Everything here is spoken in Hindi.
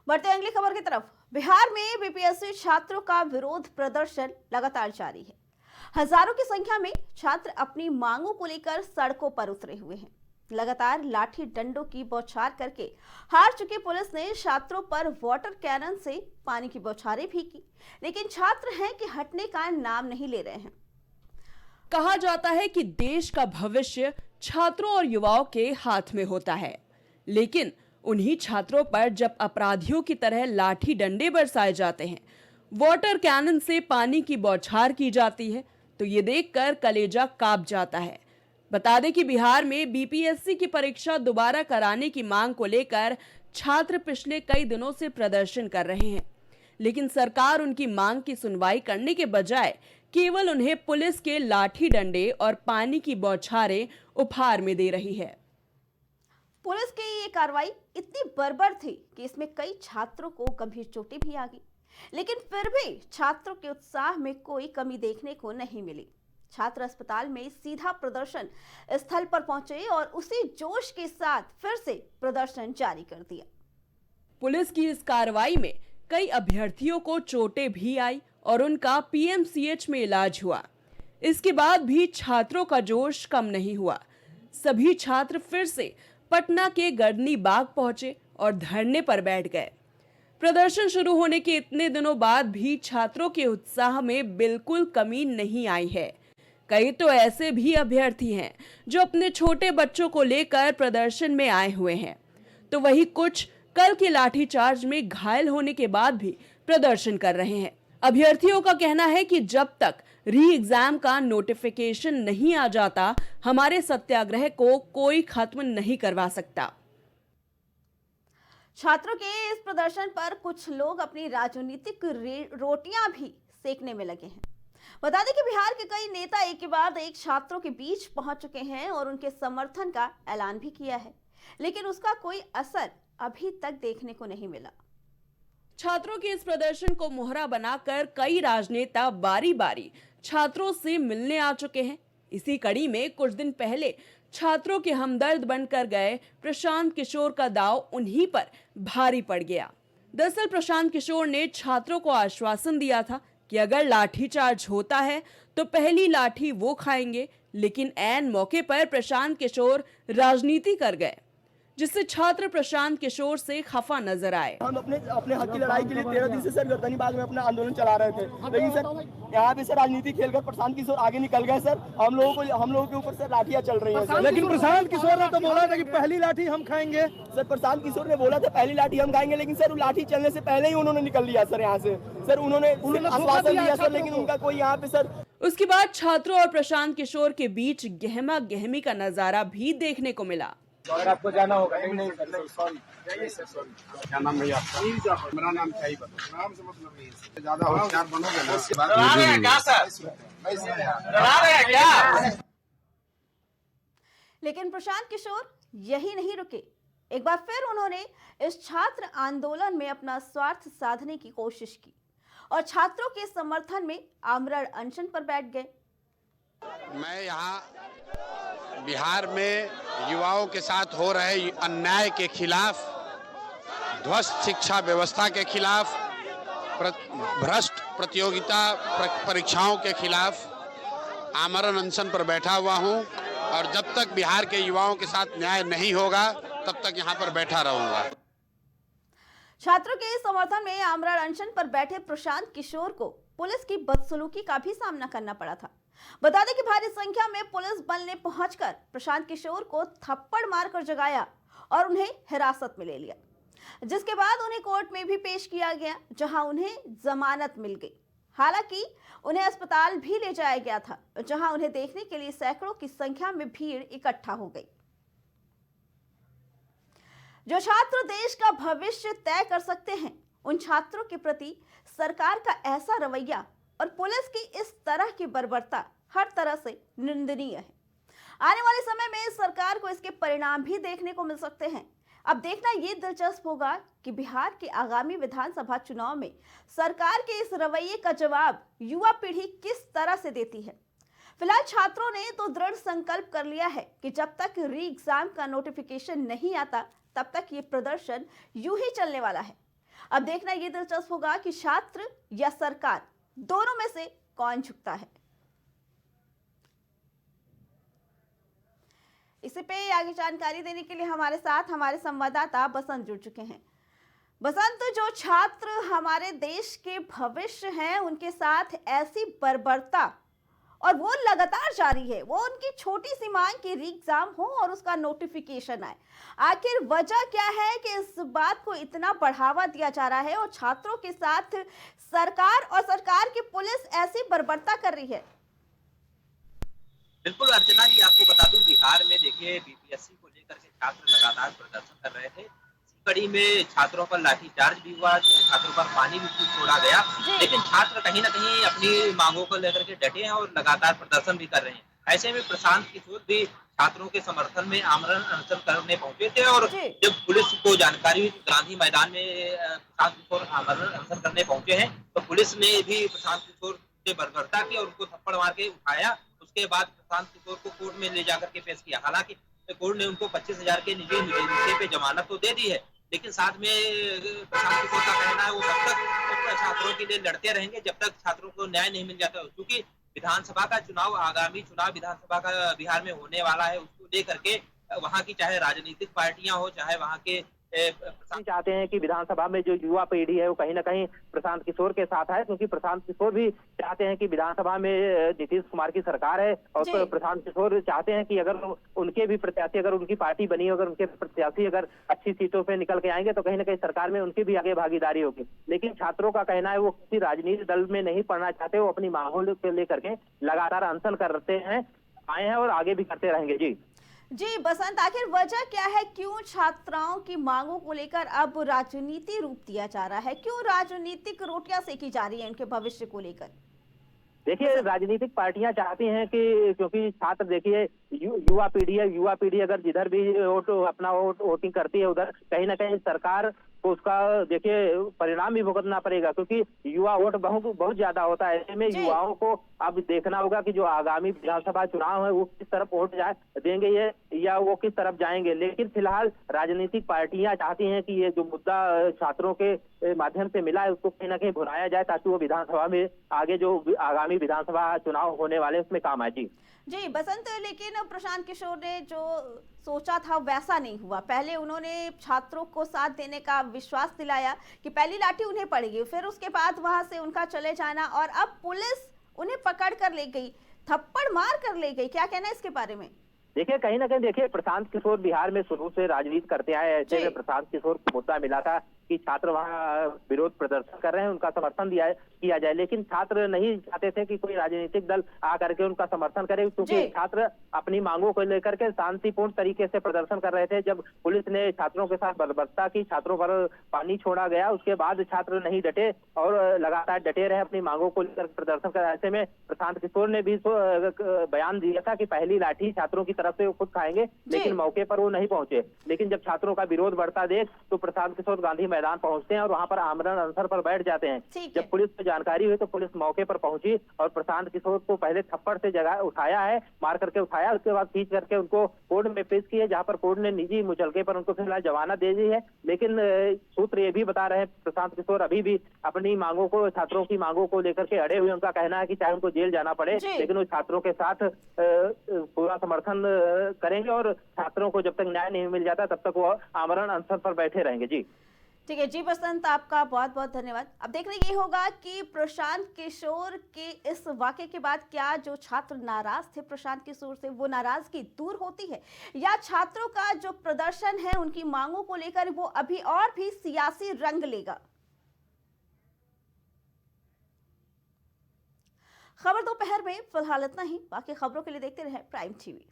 बढ़ते अगली खबर की तरफ। बिहार में बीपीएससी छात्रों का विरोध प्रदर्शन लगातार जारी है। हजारों की संख्या में छात्र अपनी मांगों को लेकर सड़कों पर उतरे हुए हैं। लगातार लाठी डंडों की बौछार करके हार चुकी पुलिस ने छात्रों पर वाटर कैनन से पानी की बौछारें भी की, लेकिन छात्र हैं कि हटने का नाम नहीं ले रहे हैं। कहा जाता है कि देश का भविष्य छात्रों और युवाओं के हाथ में होता है, लेकिन उन्हीं छात्रों पर जब अपराधियों की तरह लाठी डंडे बरसाए जाते हैं, वाटर कैनन से पानी की बौछार की जाती है, तो ये देखकर कलेजा कांप जाता है। बता दें कि बिहार में बीपीएससी की परीक्षा दोबारा कराने की मांग को लेकर छात्र पिछले कई दिनों से प्रदर्शन कर रहे हैं, लेकिन सरकार उनकी मांग की सुनवाई करने के बजाय केवल उन्हें पुलिस के लाठी डंडे और पानी की बौछारें उपहार में दे रही है। पुलिस की ये कार्रवाई इतनी बर्बर थी कि इसमें कई छात्रों को गंभीर चोटें भी आ गई, लेकिन फिर भी छात्रों के उत्साह में कोई कमी देखने को नहीं मिली। छात्र अस्पताल में सीधा प्रदर्शन स्थल पर पहुंचे और उसी जोश के साथ फिर से प्रदर्शन जारी कर दिया। पुलिस की इस कार्रवाई में कई अभ्यर्थियों को चोटें भी आई और उनका पीएमसीएच में इलाज हुआ। इसके बाद भी छात्रों का जोश कम नहीं हुआ। सभी छात्र फिर से पटना के गर्दनी बाग पहुंचे और धरने पर बैठ गए। प्रदर्शन शुरू होने के इतने दिनों बाद भी छात्रों के उत्साह में बिल्कुल कमी नहीं आई है। कई तो ऐसे भी अभ्यर्थी हैं जो अपने छोटे बच्चों को लेकर प्रदर्शन में आए हुए हैं, तो वही कुछ कल के लाठीचार्ज में घायल होने के बाद भी प्रदर्शन कर रहे हैं। अभ्यर्थियों का कहना है कि जब तक री एग्जाम का नोटिफिकेशन नहीं आ जाता, हमारे सत्याग्रह को कोई खत्म नहीं करवा सकता। छात्रों के इस प्रदर्शन पर कुछ लोग अपनी राजनीतिक रोटियां भी सेकने में लगे हैं। बता दें कि बिहार के कई नेता एक के बाद एक छात्रों के बीच पहुंच चुके हैं और उनके समर्थन का ऐलान भी किया है, लेकिन उसका कोई असर अभी तक देखने को नहीं मिला। छात्रों के इस प्रदर्शन को मोहरा बनाकर कई राजनेता बारी बारी छात्रों से मिलने आ चुके हैं। इसी कड़ी में कुछ दिन पहले छात्रों के हमदर्द बनकर गए प्रशांत किशोर का दांव उन्हीं पर भारी पड़ गया। दरअसल प्रशांत किशोर ने छात्रों को आश्वासन दिया था कि अगर लाठीचार्ज होता है तो पहली लाठी वो खाएंगे, लेकिन ऐन मौके पर प्रशांत किशोर राजनीति कर गए, जिससे छात्र प्रशांत किशोर से खफा नजर आए। हम अपने हक की लड़ाई के लिए 13 दिन से सर गर्दनी बाग में अपना आंदोलन चला रहे थे, लेकिन सर यहाँ पे सर राजनीति खेलकर प्रशांत किशोर आगे निकल गए। सर हम लोगों के ऊपर सर लाठियां चल रही हैं सर। लेकिन प्रशांत किशोर ने तो बोला था कि पहली लाठी हम खाएंगे। सर प्रशांत किशोर ने बोला था पहली लाठी हम खाएंगे, लेकिन सर लाठी चलने से पहले ही उन्होंने निकल लिया सर यहाँ से। सर उन्होंने आश्वासन दिया सर, लेकिन उनका कोई यहाँ पे सर। उसके बाद छात्रों और प्रशांत किशोर के बीच गहमा गहमी का नजारा भी देखने को मिला। अगर आपको जाना होगा। नहीं सर, सॉरी। क्या नाम भैया आपका? मेरा नाम क्या ही बता। नाम से मतलब नहीं है। ज्यादा होशियार बनोगे ना। डरा रहे हैं क्या सर? डरा रहे हैं क्या? लेकिन प्रशांत किशोर यही नहीं रुके। एक बार फिर उन्होंने इस छात्र आंदोलन में अपना स्वार्थ साधने की कोशिश की और छात्रों के समर्थन में आमरण अनशन पर बैठ गए। मैं यहाँ बिहार में युवाओं के साथ हो रहे अन्याय के खिलाफ, ध्वस्त शिक्षा व्यवस्था के खिलाफ, भ्रष्ट प्रतियोगिता परीक्षाओं के खिलाफ आमरण अनशन पर बैठा हुआ हूँ और जब तक बिहार के युवाओं के साथ न्याय नहीं होगा तब तक यहाँ पर बैठा रहूंगा। छात्रों के समर्थन में आमरण अनशन पर बैठे प्रशांत किशोर को पुलिस की बदसलूकी का भी सामना करना पड़ा था। बता दें कि भारी संख्या में पुलिस बल ने पहुंचकर प्रशांत किशोर को थप्पड़ मारकर जगाया और उन्हें हिरासत में ले लिया, जिसके बाद उन्हें कोर्ट में भी पेश किया गया, जहां उन्हें जमानत मिल गई। हालांकि उन्हें अस्पताल भी ले जाया गया था, जहां उन्हें देखने के लिए सैकड़ों की संख्या में भीड़ इकट्ठा हो गई। जो छात्र देश का भविष्य तय कर सकते हैं, उन छात्रों के प्रति सरकार का ऐसा रवैया और पुलिस की इस तरह की बर्बरता हर तरह से निंदनीय है। आने वाले समय में सरकार को इसके परिणाम भी देखने को मिल सकते हैं। अब देखना ये दिलचस्प होगा कि बिहार के आगामी विधानसभा चुनाव में सरकार के इस रवैये का जवाब युवा पीढ़ी किस तरह से देती है। फिलहाल छात्रों ने तो दृढ़ संकल्प कर लिया है कि जब तक री एग्जाम का नोटिफिकेशन नहीं आता तब तक ये प्रदर्शन यूं ही चलने वाला है। अब देखना ये दिलचस्प होगा कि छात्र या सरकार दोनों में से कौन झुकता है। इसी पे आगे जानकारी देने के लिए हमारे साथ हमारे संवाददाता बसंत जुड़ चुके हैं। बसंत, जो छात्र हमारे देश के भविष्य हैं, उनके साथ ऐसी बर्बरता और वो लगातार जारी है, वो उनकी छोटी सी मांग की एग्जाम हो और उसका नोटिफिकेशन आए। आखिर वजह क्या है कि इस बात को इतना बढ़ावा दिया जा रहा है और छात्रों के साथ सरकार और सरकार की पुलिस ऐसी बर्बरता कर रही है? बिल्कुल अर्चना जी, आपको बता दूं, बिहार में देखिए बीपीएससी को लेकर के छात्र लगातार प्रदर्शन कर रहे थे। इसी कड़ी में छात्रों पर लाठीचार्ज भी हुआ, छात्रों पर पानी भी छोड़ा गया, लेकिन छात्र कहीं ना कहीं अपनी मांगों को लेकर के डटे हैं और लगातार प्रदर्शन भी कर रहे हैं। ऐसे में प्रशांत किशोर भी छात्रों के समर्थन में आमरण अनशन करने पहुंचे थे और जब पुलिस को जानकारी हुई गांधी मैदान में प्रशांत किशोर आमरण अनशन करने पहुंचे हैं, तो पुलिस ने भी प्रशांत किशोर से बर्बरता की और उनको थप्पड़ मार के उठाया। उसके बाद प्रशांत किशोर को कोर्ट में ले जाकर के पेश किया। हालांकि कोर्ट ने उनको 25,000 के निजी मुचलके पे जमानत तो दे दी है, लेकिन साथ में प्रशांत किशोर का कहना है वो तब तक छात्रों के लिए लड़ते रहेंगे जब तक छात्रों को न्याय नहीं मिल जाता। क्योंकि विधानसभा का चुनाव, आगामी चुनाव विधानसभा का बिहार में होने वाला है, उसको लेकर के वहाँ की चाहे राजनीतिक पार्टियां हो, चाहे वहाँ के चाहते हैं कि विधानसभा में जो युवा पीढ़ी है वो कहीं ना कहीं प्रशांत किशोर के साथ है, क्योंकि प्रशांत किशोर भी चाहते हैं कि विधानसभा में नीतीश कुमार की सरकार है और प्रशांत किशोर चाहते हैं कि अगर उनके भी प्रत्याशी, अगर उनकी पार्टी बनी, अगर उनके प्रत्याशी अगर अच्छी सीटों पे निकल के आएंगे तो कहीं ना कहीं सरकार में उनकी भी आगे भागीदारी होगी। लेकिन छात्रों का कहना है वो किसी राजनीतिक दल में नहीं पढ़ना चाहते, वो अपनी माहौल को लेकर के लगातार अनशन करते हैं, आए हैं और आगे भी करते रहेंगे। जी बसंत, आखिर वजह क्या है, क्यों छात्राओं की मांगों को लेकर अब राजनीति रूप दिया जा रहा है, क्यों राजनीतिक रोटियां सेकी जा रही है इनके भविष्य को लेकर? देखिए, राजनीतिक पार्टियां चाहती हैं कि क्योंकि छात्र देखिए युवा पीढ़ी है, युवा पीढ़ी अगर जिधर भी अपना वोटिंग करती है उधर कहीं ना कहीं सरकार को उसका देखिए परिणाम भी भुगतना पड़ेगा, क्योंकि युवा वोट बहुत ज्यादा होता है। ऐसे में युवाओं को अब देखना होगा कि जो आगामी विधानसभा चुनाव है वो किस तरफ वोट देंगे ये, या वो किस तरफ जाएंगे। लेकिन फिलहाल राजनीतिक पार्टियां चाहती हैं कि ये जो मुद्दा छात्रों के माध्यम से मिला है उसको कहीं ना कहीं भुनाया जाए, ताकि वो विधानसभा में आगे जो आगामी विधानसभा चुनाव होने वाले उसमें काम आए। जी बसंत, लेकिन प्रशांत किशोर ने जो सोचा था वैसा नहीं हुआ। पहले उन्होंने छात्रों को साथ देने का विश्वास दिलाया कि पहली लाठी उन्हें पड़ेगी, फिर उसके बाद वहां से उनका चले जाना, और अब पुलिस उन्हें पकड़ कर ले गई, थप्पड़ मार कर ले गई। क्या कहना है इसके बारे में? देखिए, कहीं ना कहीं देखिए प्रशांत किशोर बिहार में शुरू से राजनीति करते आए। ऐसे में प्रशांत किशोर को मुद्दा मिला था कि छात्र वहाँ विरोध प्रदर्शन कर रहे हैं, उनका समर्थन किया जाए, लेकिन छात्र नहीं चाहते थे कि कोई राजनीतिक दल आकर के उनका समर्थन करे, क्योंकि छात्र अपनी मांगों को लेकर के शांतिपूर्ण तरीके से प्रदर्शन कर रहे थे। जब पुलिस ने छात्रों के साथ बर्बरता की, छात्रों पर पानी छोड़ा गया, उसके बाद छात्र नहीं डटे और लगातार डटे रहे अपनी मांगों को लेकर प्रदर्शन कर। ऐसे में प्रशांत किशोर ने भी बयान दिया था कि पहली लाठी छात्रों की तरफ से वो खुद खाएंगे, लेकिन मौके पर वो नहीं पहुंचे। लेकिन जब छात्रों का विरोध बढ़ता देख तो प्रशांत किशोर गांधी मैदान पहुंचते हैं और वहां पर आमरण अनशन पर बैठ जाते हैं। जब पुलिस को जानकारी हुई तो पुलिस मौके पर पहुंची और प्रशांत किशोर को पहले थप्पड़ से जगह उठाया है, मार करके उठाया, उसके बाद खींच करके उनको कोर्ट में पेश किए, जहां पर कोर्ट ने निजी मुचलके पर उनको फिलहाल जमानत दे दी है। लेकिन सूत्र ये भी बता रहे हैं प्रशांत किशोर अभी भी अपनी मांगों को, छात्रों की मांगों को लेकर के अड़े हुए। उनका कहना है कि चाहे उनको जेल जाना पड़े लेकिन वो छात्रों के साथ पूरा समर्थन करेंगे और छात्रों को जब तक न्याय नहीं मिल जाता तब तक वो आमरण अनशन पर बैठे रहेंगे। जी ठीक है जी बसंत, आपका बहुत बहुत धन्यवाद। अब देखना ये होगा कि प्रशांत किशोर के इस वाकये के बाद क्या जो छात्र नाराज थे प्रशांत किशोर से, वो नाराजगी दूर होती है, या छात्रों का जो प्रदर्शन है उनकी मांगों को लेकर वो अभी और भी सियासी रंग लेगा। खबर दोपहर में फिलहाल इतना ही। बाकी खबरों के लिए देखते रहे प्राइम टीवी।